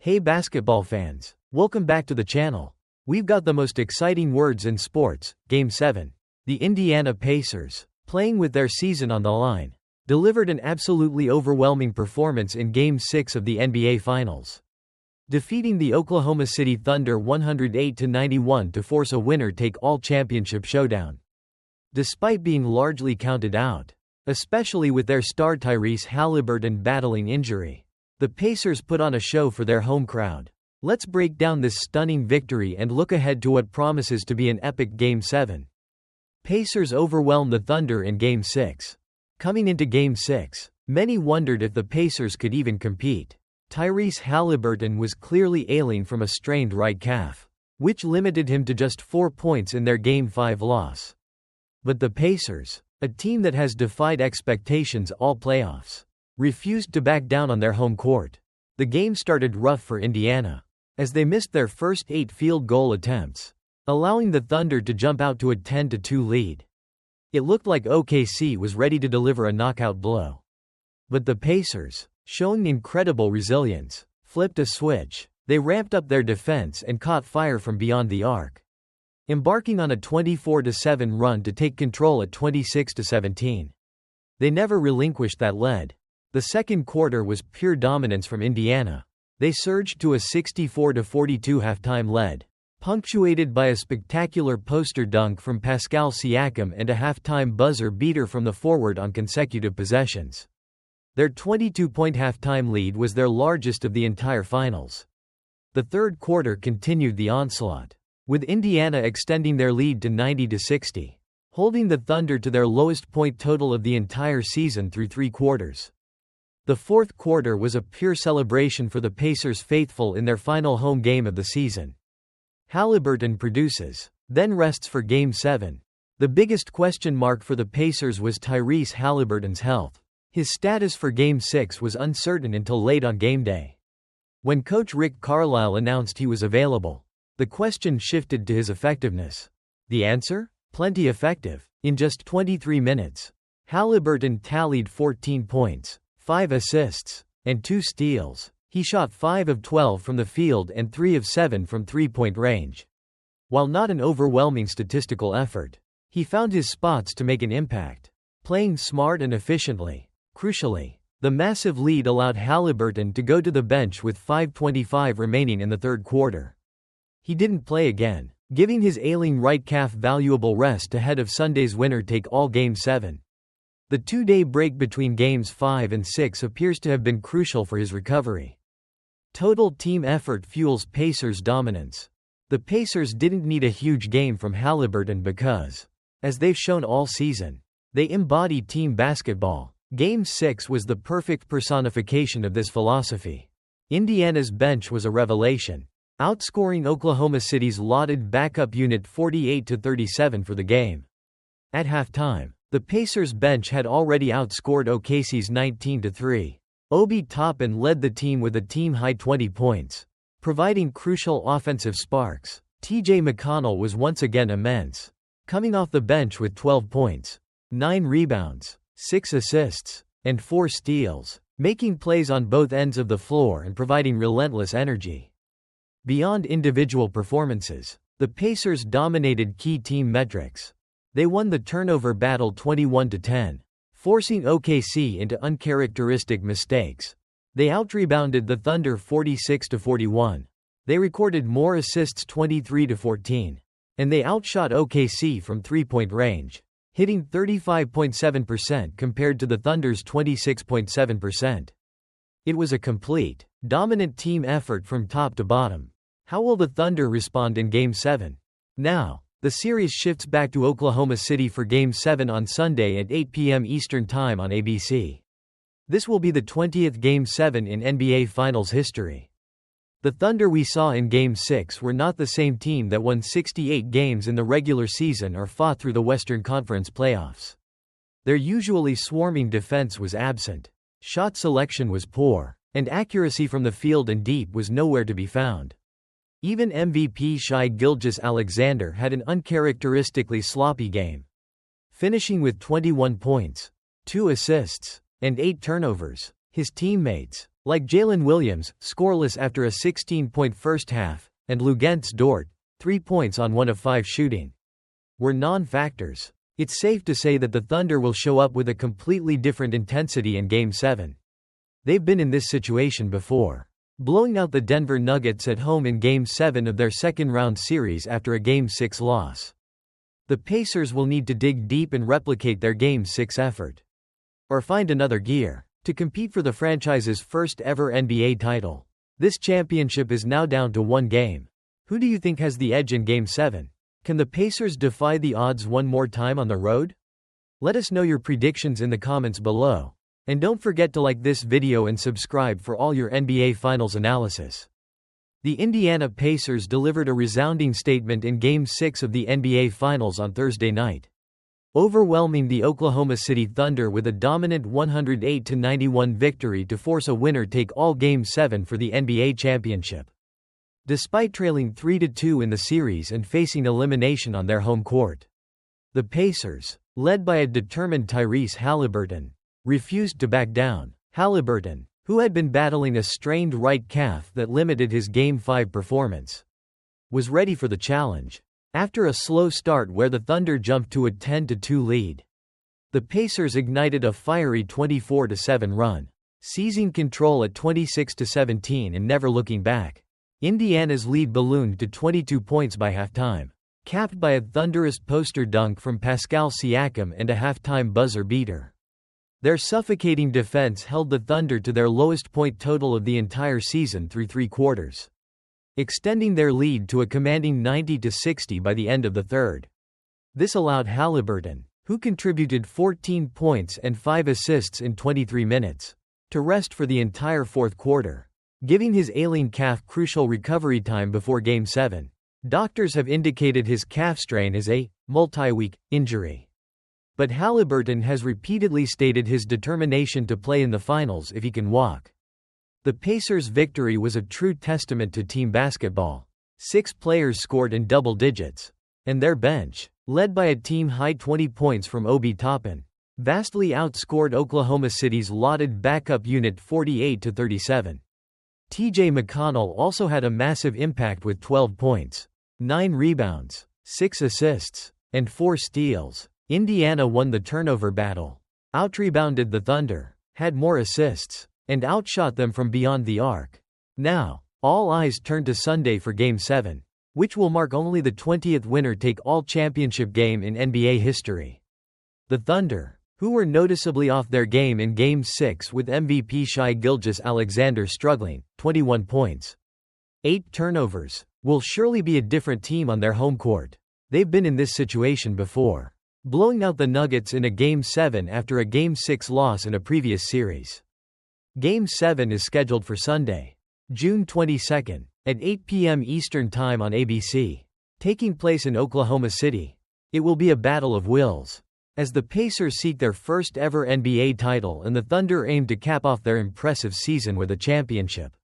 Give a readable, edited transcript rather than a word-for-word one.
Hey basketball fans, welcome back to the channel. We've got the most exciting words in sports. Game 7. The Indiana Pacers, playing with their season on the line, delivered an absolutely overwhelming performance in Game 6 of the NBA Finals, defeating the Oklahoma City Thunder 108-91 to force a winner-take-all championship showdown. Despite being largely counted out, especially with their star Tyrese Haliburton battling injury, the Pacers put on a show for their home crowd. Let's break down this stunning victory and look ahead to what promises to be an epic Game 7. Pacers overwhelmed the Thunder in Game 6. Coming into Game 6, many wondered if the Pacers could even compete. Tyrese Haliburton was clearly ailing from a strained right calf, which limited him to just 4 points in their Game 5 loss. But the Pacers, a team that has defied expectations all playoffs, refused to back down on their home court. The game started rough for Indiana, as they missed their first 8 field goal attempts, allowing the Thunder to jump out to a 10-2 lead. It looked like OKC was ready to deliver a knockout blow. But the Pacers, showing incredible resilience, flipped a switch. They ramped up their defense and caught fire from beyond the arc, embarking on a 24-7 run to take control at 26-17. They never relinquished that lead. The second quarter was pure dominance from Indiana. They surged to a 64-42 halftime lead, punctuated by a spectacular poster dunk from Pascal Siakam and a halftime buzzer beater from the forward on consecutive possessions. Their 22-point halftime lead was their largest of the entire finals. The third quarter continued the onslaught, with Indiana extending their lead to 90-60, holding the Thunder to their lowest point total of the entire season through 3 quarters. The fourth quarter was a pure celebration for the Pacers faithful in their final home game of the season. Haliburton produces, then rests for Game 7. The biggest question mark for the Pacers was Tyrese Haliburton's health. His status for Game 6 was uncertain until late on game day. When coach Rick Carlisle announced he was available, the question shifted to his effectiveness. The answer? Plenty effective. In just 23 minutes, Haliburton tallied 14 points, 5 assists, and 2 steals. He shot 5 of 12 from the field and 3 of 7 from three-point range. While not an overwhelming statistical effort, he found his spots to make an impact, playing smart and efficiently. Crucially, the massive lead allowed Haliburton to go to the bench with 5:25 remaining in the third quarter. He didn't play again, giving his ailing right calf valuable rest ahead of Sunday's winner-take-all Game 7. The 2-day break between Games 5 and 6 appears to have been crucial for his recovery. Total team effort fuels Pacers' dominance. The Pacers didn't need a huge game from Haliburton because, as they've shown all season, they embody team basketball. Game 6 was the perfect personification of this philosophy. Indiana's bench was a revelation, outscoring Oklahoma City's lauded backup unit 48-37 for the game. At halftime, the Pacers' bench had already outscored OKC's 19-3. Obi Toppin led the team with a team-high 20 points, providing crucial offensive sparks. TJ McConnell was once again immense, coming off the bench with 12 points, 9 rebounds, 6 assists, and 4 steals, making plays on both ends of the floor and providing relentless energy. Beyond individual performances, the Pacers dominated key team metrics. They won the turnover battle 21-10, forcing OKC into uncharacteristic mistakes. They outrebounded the Thunder 46-41. They recorded more assists 23-14. And they outshot OKC from three-point range, hitting 35.7% compared to the Thunder's 26.7%. It was a complete, dominant team effort from top to bottom. How will the Thunder respond in Game 7? Now, the series shifts back to Oklahoma City for Game 7 on Sunday at 8 p.m. Eastern Time on ABC. This will be the 20th Game 7 in NBA Finals history. The Thunder we saw in Game 6 were not the same team that won 68 games in the regular season or fought through the Western Conference playoffs. Their usually swarming defense was absent, shot selection was poor, and accuracy from the field and deep was nowhere to be found. Even MVP Shai Gilgeous-Alexander had an uncharacteristically sloppy game, finishing with 21 points, 2 assists, and 8 turnovers. His teammates, like Jalen Williams, scoreless after a 16-point first half, and Luguentz Dort, 3 points on 1 of 5 shooting, were non-factors. It's safe to say that the Thunder will show up with a completely different intensity in Game 7. They've been in this situation before, blowing out the Denver Nuggets at home in Game 7 of their second-round series after a Game 6 loss. The Pacers will need to dig deep and replicate their Game 6 effort, or find another gear, to compete for the franchise's first-ever NBA title. This championship is now down to 1 game. Who do you think has the edge in Game 7? Can the Pacers defy the odds one more time on the road? Let us know your predictions in the comments below. And don't forget to like this video and subscribe for all your NBA Finals analysis. The Indiana Pacers delivered a resounding statement in Game 6 of the NBA Finals on Thursday night, overwhelming the Oklahoma City Thunder with a dominant 108-91 victory to force a winner-take-all Game 7 for the NBA championship. Despite trailing 3-2 in the series and facing elimination on their home court, the Pacers, led by a determined Tyrese Haliburton, refused to back down. Haliburton, who had been battling a strained right calf that limited his Game 5 performance, was ready for the challenge. After a slow start where the Thunder jumped to a 10-2 lead, the Pacers ignited a fiery 24-7 run, seizing control at 26-17 and never looking back. Indiana's lead ballooned to 22 points by halftime, capped by a thunderous poster dunk from Pascal Siakam and a halftime buzzer beater. Their suffocating defense held the Thunder to their lowest point total of the entire season through 3 quarters, extending their lead to a commanding 90-60 by the end of the third. This allowed Haliburton, who contributed 14 points and 5 assists in 23 minutes, to rest for the entire fourth quarter, giving his ailing calf crucial recovery time before Game 7. Doctors have indicated his calf strain is a multi-week injury, but Haliburton has repeatedly stated his determination to play in the finals if he can walk. The Pacers' victory was a true testament to team basketball. 6 players scored in double digits, and their bench, led by a team-high 20 points from Obi Toppin, vastly outscored Oklahoma City's lauded backup unit 48-37. T.J. McConnell also had a massive impact with 12 points, 9 rebounds, 6 assists, and 4 steals. Indiana won the turnover battle, out-rebounded the Thunder, had more assists, and outshot them from beyond the arc. Now, all eyes turn to Sunday for Game 7, which will mark only the 20th winner-take-all championship game in NBA history. The Thunder, who were noticeably off their game in Game 6 with MVP Shai Gilgeous-Alexander struggling, 21 points, 8 turnovers, will surely be a different team on their home court. They've been in this situation before, blowing out the Nuggets in a Game 7 after a Game 6 loss in a previous series. Game 7 is scheduled for Sunday, June 22, at 8 p.m. Eastern Time on ABC, taking place in Oklahoma City. It will be a battle of wills, as the Pacers seek their first ever NBA title and the Thunder aim to cap off their impressive season with a championship.